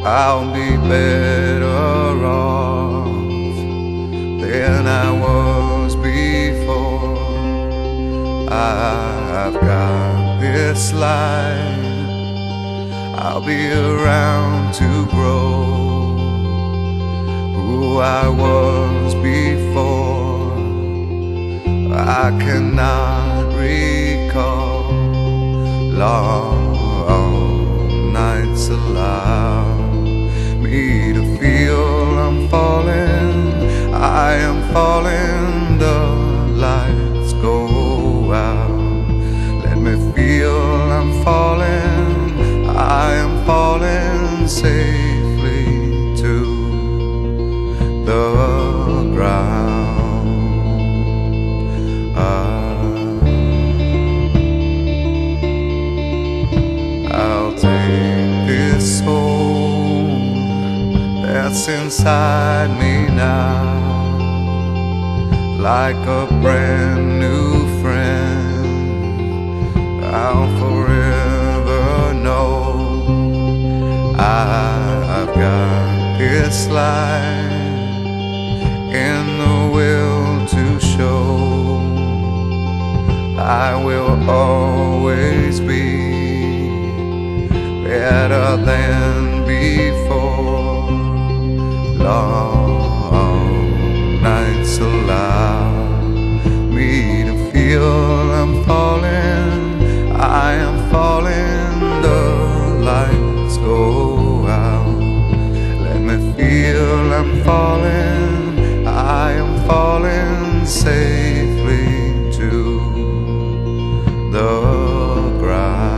I'll be better off than I was before. I've got this life, I'll be around to grow who I was before. I cannot recall long nights allow me to feel I'm falling, I am falling, the lights go out. Let me feel I'm falling, I am falling safely to the ground. I'll take this soul that's inside me now, like a brand new friend. I'll forever know I've got this life in the will to show. I will always be better than before. Long nights allow me to feel I'm falling, I am falling, the lights go out. Let me feel I'm falling, I am falling safely to the ground.